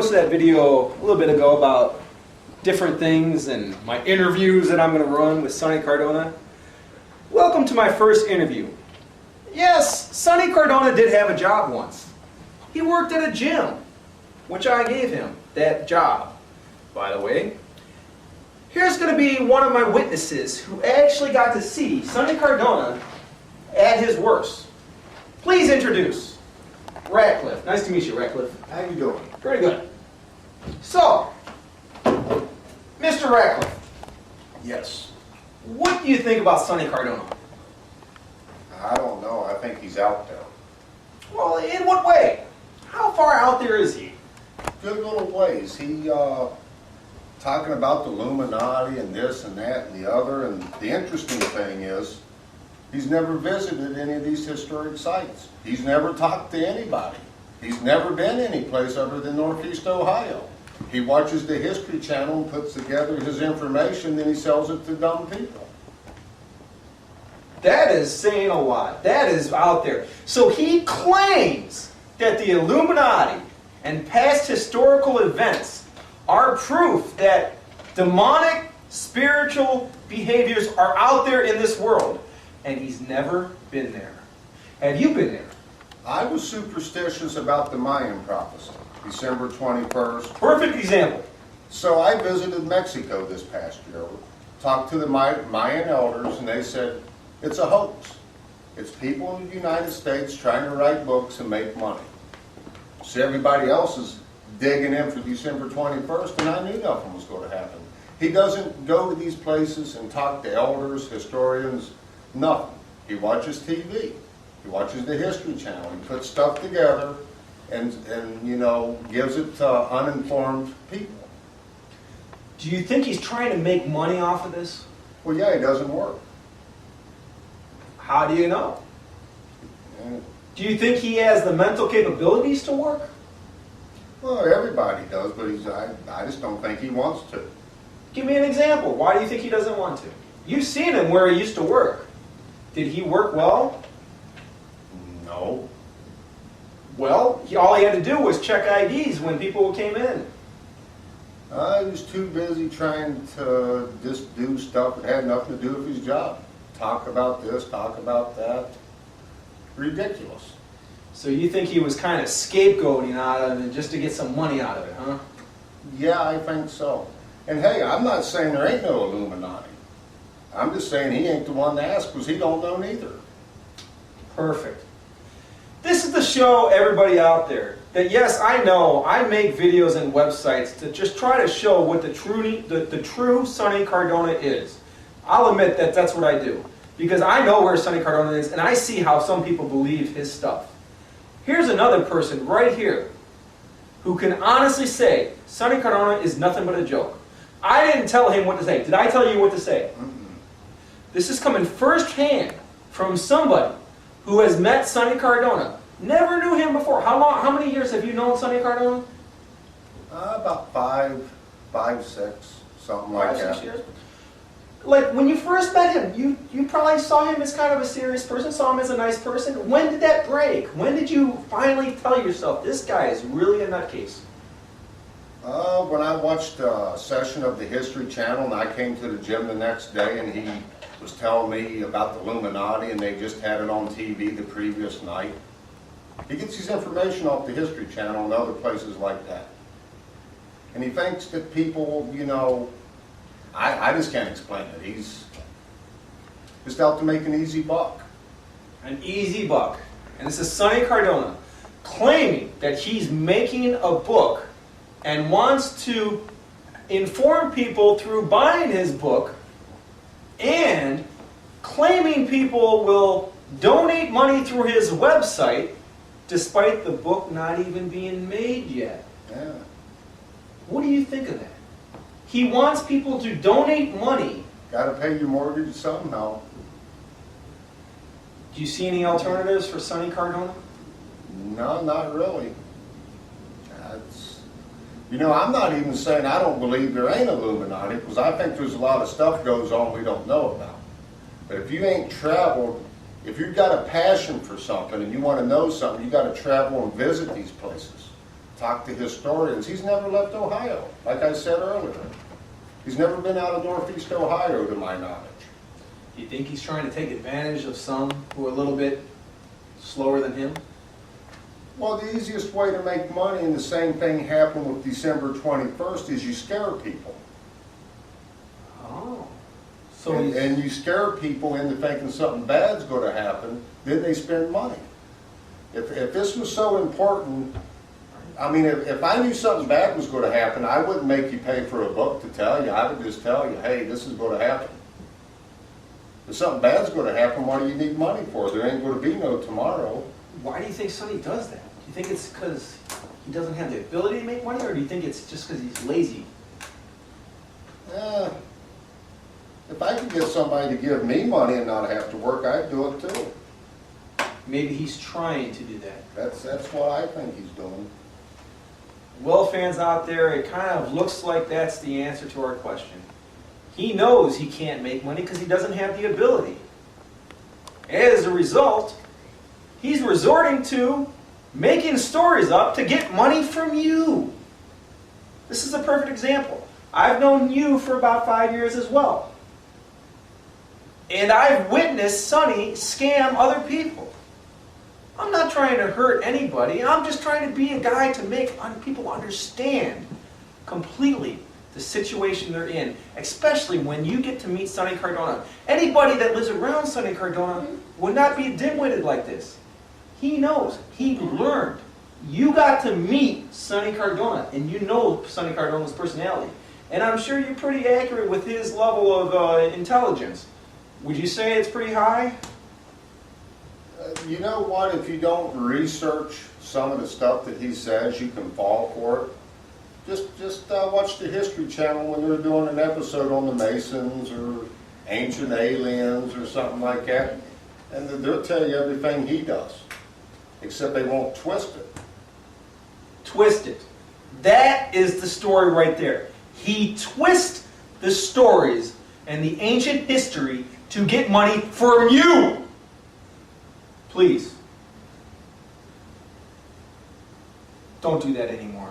posted that video a little bit ago about different things and my interviews that I'm going to run with Sonny Cardona. Welcome to my first interview. Yes, Sonny Cardona did have a job once. He worked at a gym, which I gave him that job, by the way. Here's going to be one of my witnesses who actually got to see Sonny Cardona at his worst. Please introduce Radcliff. Nice to meet you, Radcliff. How you doing? Pretty good. So, Mr. Radcliff, Yes. what do you think about Sonny Cardona? I don't know. I think he's out there. Well, in what way? How far out there is he? Good little ways. He talking about the Illuminati and this and that and the other. And the interesting thing is, he's never visited any of these historic sites. He's never talked to anybody. He's never been any place other than Northeast Ohio. He watches the History Channel and puts together his information, then he sells it to dumb people. That is saying a lot. That is out there. So he claims that the Illuminati and past historical events are proof that demonic spiritual behaviors are out there in this world. And he's never been there. Have you been there? I was superstitious about the Mayan prophecy, December 21st. Perfect example. So I visited Mexico this past year, talked to the Mayan elders, and they said, it's a hoax. It's people in the United States trying to write books and make money. So everybody else is digging in for December 21st, and I knew nothing was going to happen. He doesn't go to these places and talk to elders, historians, nothing. He watches TV. He watches the History Channel. He puts stuff together and you know, gives it to uninformed people. Do you think he's trying to make money off of this? Well, yeah, it doesn't work. How do you know? Yeah. Do you think he has the mental capabilities to work? Well, everybody does, but I just don't think he wants to. Give me an example. Why do you think he doesn't want to? You've seen him where he used to work. Did he work well? No. Well, all he had to do was check IDs when people came in. He was too busy trying to just do stuff that had nothing to do with his job. Talk about this, talk about that. Ridiculous. So you think he was kind of scapegoating out of it just to get some money out of it, huh? Yeah, I think so. And hey, I'm not saying there ain't no Illuminati. I'm just saying he ain't the one to ask because he don't know neither. Perfect. This is to show everybody out there that yes, I know I make videos and websites to just try to show what the true Sonny Cardona is. I'll admit that that's what I do. Because I know where Sonny Cardona is and I see how some people believe his stuff. Here's another person right here who can honestly say Sonny Cardona is nothing but a joke. I didn't tell him what to say. Did I tell you what to say? Mm-mm. This is coming firsthand from somebody who has met Sonny Cardona. Never knew him before. How many years have you known Sonny Cardona? About five, 6, something like that. 5-6 years? Like, when you first met him, you probably saw him as kind of a serious person, saw him as a nice person. When did that break? When did you finally tell yourself, this guy is really a nutcase? When I watched a session of the History Channel and I came to the gym the next day and he was telling me about the Illuminati and they just had it on TV the previous night. He gets his information off the History Channel and other places like that. And he thinks that people, you know, I just can't explain it. He's just out to make an easy buck. An easy buck. And this is Sonny Cardona claiming that he's making a book and wants to inform people through buying his book and claiming people will donate money through his website despite the book not even being made yet. Yeah. What do you think of that? He wants people to donate money. Got to pay your mortgage somehow. Do you see any alternatives for Sonny Cardona? No, not really. You know, I'm not even saying I don't believe there ain't Illuminati, because I think there's a lot of stuff goes on we don't know about. But if you ain't traveled, if you've got a passion for something and you want to know something, you got to travel and visit these places talk to historians. He's never left Ohio, like I said earlier. He's never been out of Northeast Ohio, to my knowledge. Do you think he's trying to take advantage of some who are a little bit slower than him? Well, the easiest way to make money, and the same thing happened with December 21st, is you scare people. Oh. So And you scare people into thinking something bad's going to happen, then they spend money. If this was so important, I mean, if I knew something bad was going to happen, I wouldn't make you pay for a book to tell you. I would just tell you, hey, this is going to happen. If something bad's going to happen, what do you need money for? There ain't going to be no tomorrow. why do you think Sonny does that? Do you think it's because he doesn't have the ability to make money, or do you think it's just because he's lazy? If I could get somebody to give me money and not have to work, I'd do it too. Maybe he's trying to do that. That's what I think he's doing. Well, fans out there, it kind of looks like that's the answer to our question. He knows he can't make money because he doesn't have the ability. As a result, he's resorting to making stories up to get money from you. This is a perfect example. I've known you for about 5 years as well. And I've witnessed Sonny scam other people. I'm not trying to hurt anybody. I'm just trying to be a guy to make people understand completely the situation they're in, especially when you get to meet Sonny Cardona. Anybody that lives around Sonny Cardona would not be dim-witted like this. He knows. He learned. You got to meet Sonny Cardona, and you know Sonny Cardona's personality. And I'm sure you're pretty accurate with his level of intelligence. Would you say it's pretty high? You know what? If you don't research some of the stuff that he says, you can fall for it. Just watch the History Channel when they're doing an episode on the Masons or ancient aliens or something like that, and they'll tell you everything he does, except they won't twist it. Twist it. That is the story right there. He twists the stories and the ancient history to get money from you. Please, don't do that anymore.